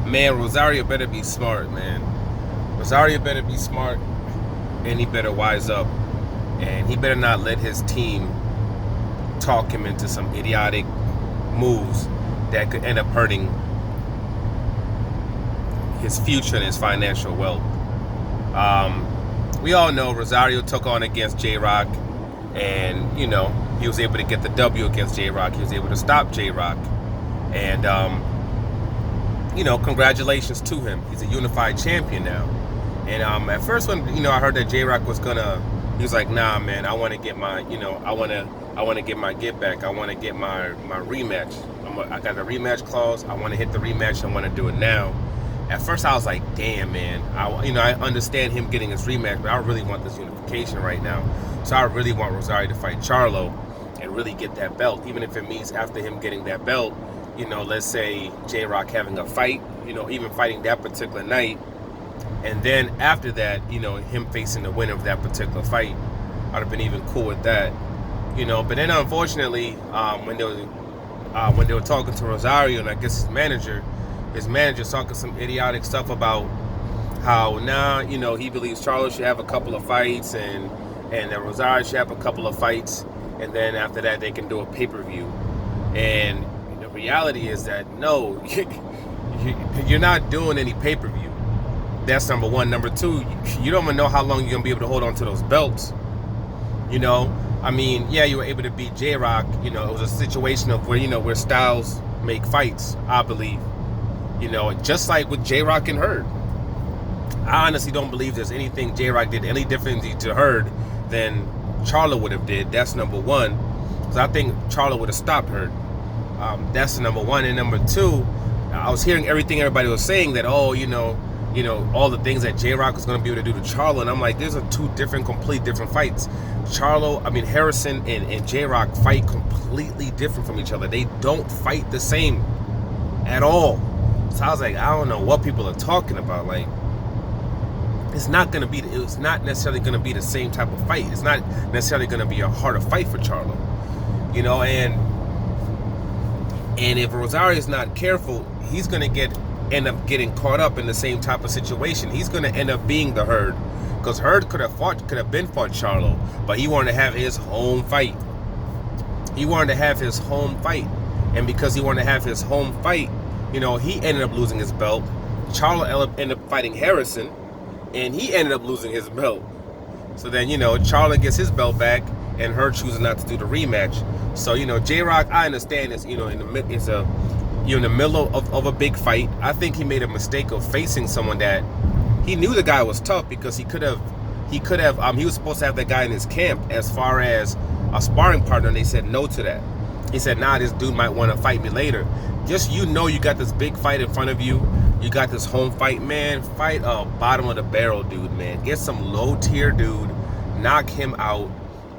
Man, Rosario better be smart, man. Rosario better be smart, and he better wise up, and he better not let his team talk him into some idiotic moves that could end up hurting his future and his financial wealth. We all know Rosario took on against J-Rock, and he was able to get the W against J-Rock. He was able to stop J-Rock, and congratulations to him. He's a unified champion now. And at first, when I heard that J-Rock he was like, nah, man, I want to get my, I want to get my get back. I want to get my rematch. I got a rematch clause. I want to hit the rematch. I want to do it now. At first, I was like, damn, man. I understand him getting his rematch, but I really want this unification right now. So I really want Rosario to fight Charlo and really get that belt, even if it means after him getting that belt, let's say J-Rock having a fight, even fighting that particular night. And then after that, him facing the winner of that particular fight, I'd have been even cool with that. But then unfortunately, when they were talking to Rosario, and I guess his manager talking some idiotic stuff about how he believes Charlo should have a couple of fights and that Rosario should have a couple of fights, and then after that they can do a pay-per-view. And the reality is that no, you're not doing any pay-per-view. That's number one. Number two, you don't even know how long you're gonna be able to hold on to those belts. You were able to beat J-Rock. It was a situation of where styles make fights, I believe. Just like with J-Rock and Hurd. I honestly don't believe there's anything J-Rock did any differently to Hurd than Charlo would have did. That's number one. Because I think Charlo would have stopped Hurd. That's number one. And number two, I was hearing everything everybody was saying that, all the things that J-Rock was going to be able to do to Charlo. And I'm like, these are two complete different fights. Harrison and J-Rock fight completely different from each other. They don't fight the same at all. So I was like, I don't know what people are talking about. Like, it's not necessarily going to be the same type of fight. It's not necessarily going to be a harder fight for Charlo. And if Rosario is not careful, he's going to end up getting caught up in the same type of situation. He's going to end up being the Hurd, because Hurd could have fought Charlo, but he wanted to have his home fight. And because he wanted to have his home fight, he ended up losing his belt. Charlo ended up fighting Harrison, and he ended up losing his belt. So then, Charlo gets his belt back, and Hurd chooses not to do the rematch. So, J-Rock, I understand this, in the middle of a big fight. I think he made a mistake of facing someone that he knew the guy was tough, because he was supposed to have that guy in his camp as far as a sparring partner, and they said no to that. He said, nah, this dude might want to fight me later. Just, you got this big fight in front of you. You got this home fight, man. Fight a bottom of the barrel dude, man. Get some low tier dude, knock him out,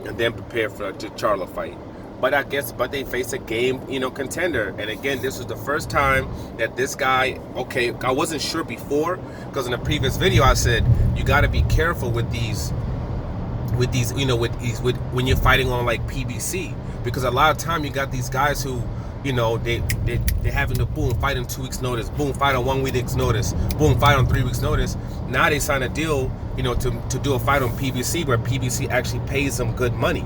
and then prepare for the Charlo fight. But they face a game, contender. And again, this was the first time that this guy, I wasn't sure before, because in the previous video I said, you got to be careful with these, when you're fighting on like PBC, because a lot of time you got these guys who, they're having to boom, fight on 2 weeks notice, boom, fight on 1 week's notice, boom, fight on 3 weeks notice. Now they sign a deal, to do a fight on PBC, where PBC actually pays them good money.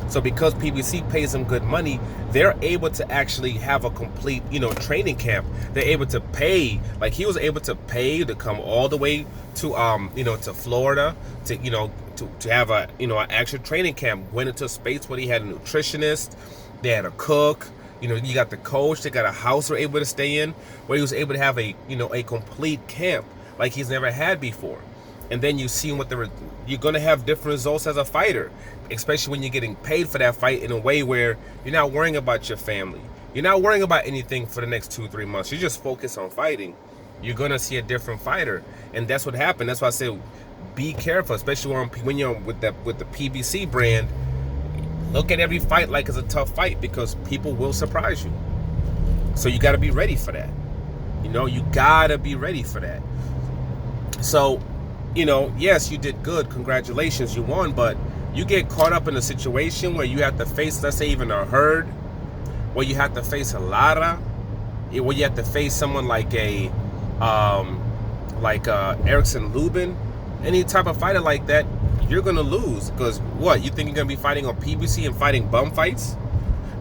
So because PBC pays them good money, they're able to actually have a complete, training camp. They're able to pay, like he was able to pay to come all the way to, to Florida to have an actual training camp. Went into a space where he had a nutritionist, they had a cook, you got the coach, they got a house they're able to stay in, where he was able to have a complete camp like he's never had before. And then you see you're going to have different results as a fighter, especially when you're getting paid for that fight in a way where you're not worrying about your family. You're not worrying about anything for the next 2-3 months. You're just focused on fighting. You're going to see a different fighter. And that's what happened. That's why I said, be careful, especially when you're with the PBC brand. Look at every fight like it's a tough fight, because people will surprise you. So you got to be ready for that. You got to be ready for that. So, yes, you did good. Congratulations, you won. But you get caught up in a situation where you have to face, let's say, even a Hurd, where you have to face a Lara, where you have to face someone like a like Erickson Lubin, any type of fighter like that, you're gonna lose. Because what, you think you're gonna be fighting on PBC and fighting bum fights?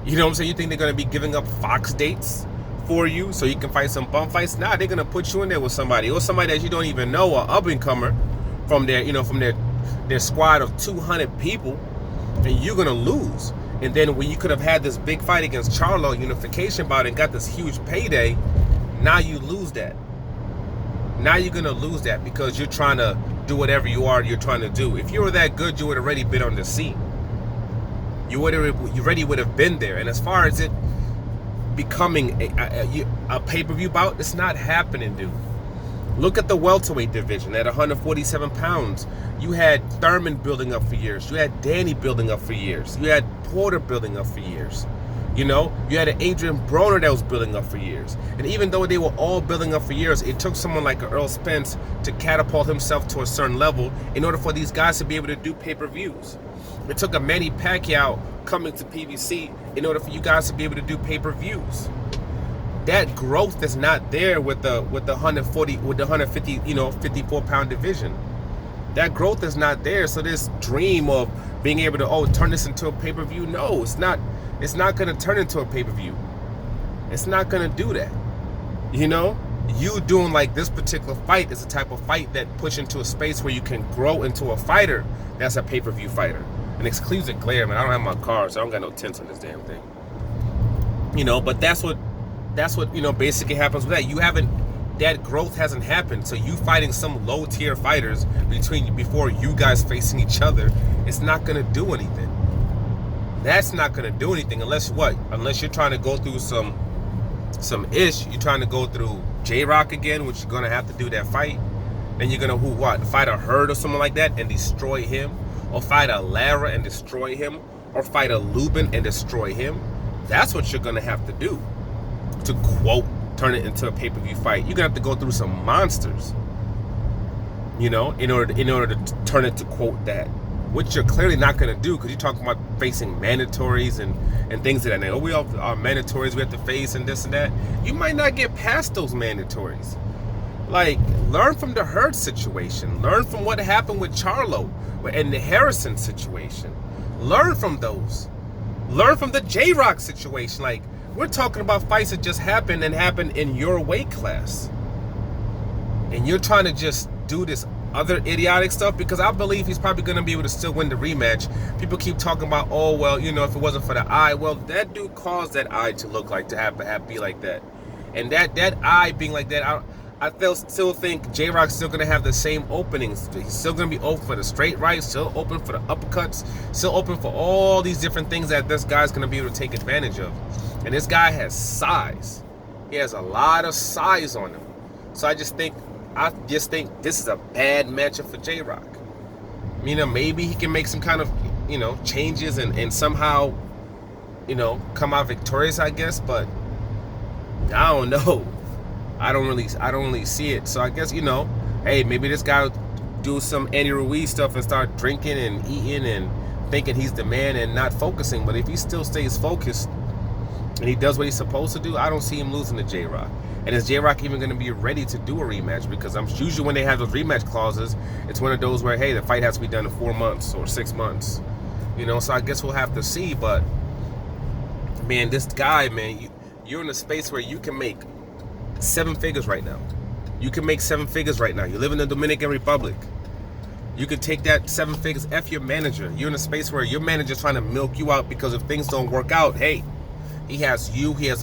You know what I'm saying? You think they're gonna be giving up Fox dates for you so you can fight some bum fights? Nah, they're gonna put you in there with somebody, or somebody that you don't even know, or up and comer from their, from their squad of 200 people, and you're gonna lose. And then when you could have had this big fight against Charlo, unification bout, and got this huge payday, now you lose that. Now you're gonna lose that because you're trying to do whatever you're trying to do. If you were that good, you would have already been on the seat. You already would have been there. And as far as it becoming a pay-per-view bout, it's not happening, dude. Look at the welterweight division at 147 pounds. You had Thurman building up for years. You had Danny building up for years. You had Porter building up for years. You had an Adrian Broner that was building up for years. And even though they were all building up for years, it took someone like Earl Spence to catapult himself to a certain level in order for these guys to be able to do pay-per-views. It took a Manny Pacquiao coming to PBC in order for you guys to be able to do pay-per-views. That growth is not there with the 150, 54-pound division. That growth is not there. So this dream of being able to turn this into a pay-per-view, no, it's not. It's not going to turn into a pay-per-view. It's not going to do that. You doing like this particular fight is the type of fight that push into a space where you can grow into a fighter that's a pay-per-view fighter. An exclusive glare, man. I don't have my car, so I don't got no tints on this damn thing. But that's what basically happens with that. That growth hasn't happened. So you fighting some low-tier fighters before you guys facing each other, it's not going to do anything. That's not going to do anything unless you're trying to go through some ish. You're trying to go through J-Rock again, which you're going to have to do that fight. Then you're going to fight a Hurd or someone like that and destroy him, or fight a Lara and destroy him, or fight a Lubin and destroy him. That's what you're going to have to do to, quote, turn it into a pay-per-view fight. You're going to have to go through some monsters, in order to turn it to, quote, that. Which you're clearly not going to do, because you're talking about facing mandatories and things of that nature. We all are mandatories we have to face and this and that. You might not get past those mandatories. Like, learn from the Hurd situation. Learn from what happened with Charlo and the Harrison situation. Learn from those. Learn from the J-Rock situation. Like, we're talking about fights that just happened in your weight class. And you're trying to just do this other idiotic stuff, because I believe he's probably going to be able to still win the rematch. People keep talking about, if it wasn't for the eye. Well, that dude caused that eye to look like, to be like that. And that eye being like that, I still think J-Rock's still going to have the same openings. He's still going to be open for the straight right, still open for the uppercuts, still open for all these different things that this guy's going to be able to take advantage of. And this guy has size. He has a lot of size on him. So I just think this is a bad matchup for J-Rock. Maybe he can make some kind of, changes and somehow, come out victorious, I guess. But I don't know. I don't really see it. So I guess, hey, maybe this guy will do some Andy Ruiz stuff and start drinking and eating and thinking he's the man and not focusing. But if he still stays focused and he does what he's supposed to do, I don't see him losing to J-Rock. And is J-Rock even going to be ready to do a rematch? Because usually when they have those rematch clauses, it's one of those where, hey, the fight has to be done in 4 months or 6 months. So I guess we'll have to see. But, man, this guy, man, you're in a space where you can make 7 figures right now. You can make 7 figures right now. You live in the Dominican Republic. You could take that 7 figures, F your manager. You're in a space where your manager's trying to milk you out because if things don't work out, hey, he has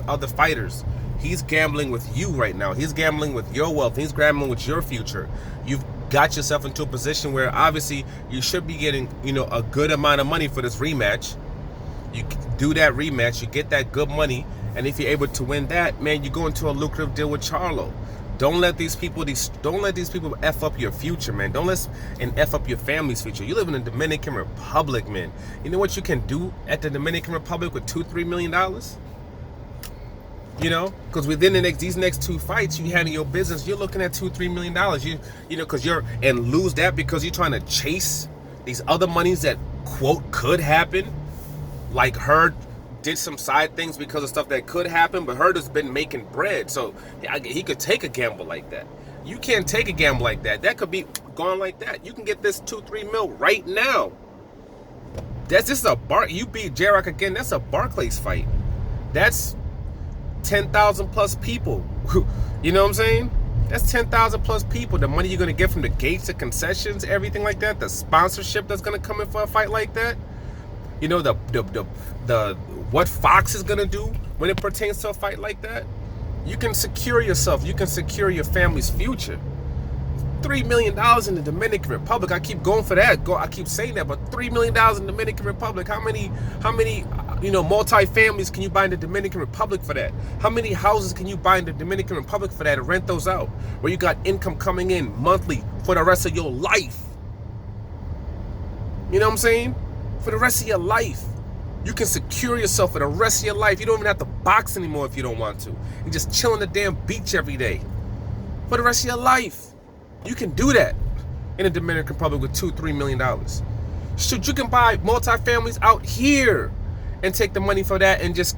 other fighters. He's gambling with you right now. He's gambling with your wealth. He's gambling with your future. You've got yourself into a position where obviously you should be getting, a good amount of money for this rematch. You do that rematch, you get that good money, and if you're able to win that, man, you go into a lucrative deal with Charlo. Don't let these people F up your future, man. Don't let and F up your family's future. You live in the Dominican Republic, man. You know what you can do at the Dominican Republic with $2-3 million? Because within these next 2 fights, you handle your business, you're looking at $2-3 million. Because and lose that because you're trying to chase these other monies that, quote, could happen, like Hurd did some side things because of stuff that could happen, but Hurd has been making bread, so he could take a gamble like that. You can't take a gamble like that. That could be gone like that. You can get this 2-3 mil right now. This is a you beat J-Rock again. That's a Barclays fight. That's 10,000 plus people. You know what I'm saying? That's 10,000 plus people. The money you're gonna get from the gates, the concessions, everything like that. The sponsorship that's gonna come in for a fight like that. You know, the what Fox is gonna do when it pertains to a fight like that. You can secure yourself. You can secure your family's future. $3 million in the Dominican Republic. I keep going for that. I keep saying that, but $3 million in the Dominican Republic. How many multi-families can you buy in the Dominican Republic for that? How many houses can you buy in the Dominican Republic for that and rent those out? Where you got income coming in monthly for the rest of your life. You know what I'm saying? For the rest of your life. You can secure yourself for the rest of your life. You don't even have to box anymore if you don't want to. You just chill on the damn beach every day. For the rest of your life. You can do that in the Dominican Republic with $2-3 million. Shoot, you can buy multi-families out here and take the money for that and just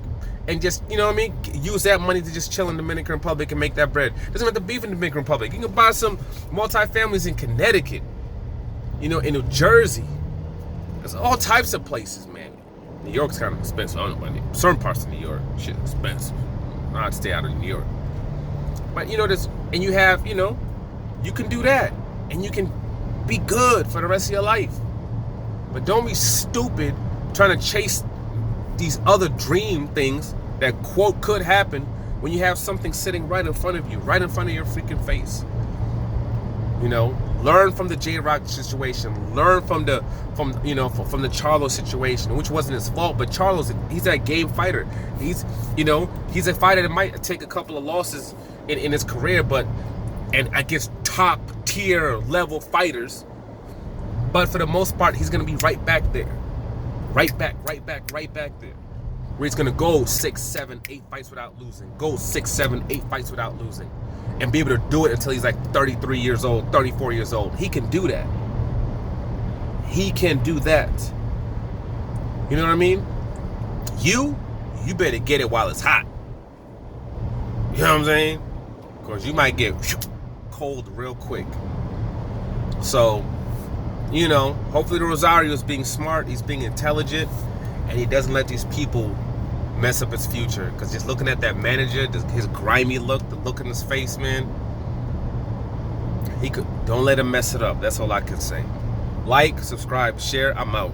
you know what I mean? Use that money to just chill in the Dominican Republic and make that bread. Doesn't have to be in the Dominican Republic. You can buy some multi-families in Connecticut, you know, in New Jersey. There's all types of places, man. New York's kind of expensive. I don't know about certain parts of New York, shit expensive. I'd stay out of New York. But you know, and you have, you know, you can do that, and you can be good for the rest of your life. But don't be stupid trying to chase these other dream things that, quote, could happen when you have something sitting right in front of you, right in front of your freaking face. You know, learn from the J-Rock situation. Learn from the Charlo situation, which wasn't his fault. But he's a game fighter. He's a fighter that might take a couple of losses in his career, and against top tier level fighters, but for the most part, he's gonna be right back there, right back there, where he's gonna go 6, 7, 8 fights without losing, go 6, 7, 8 fights without losing, and be able to do it until he's like 33 years old, 34 years old. He can do that. He can do that. You know what I mean? You better get it while it's hot. You know what I'm saying? Because you might get cold real quick. So, you know, hopefully the Rosario is being smart, he's being intelligent, and he doesn't let these people mess up his future. Because just looking at that manager, his grimy look, the look in his face, man, don't let him mess it up. That's all I can say. Like, subscribe, share. I'm out.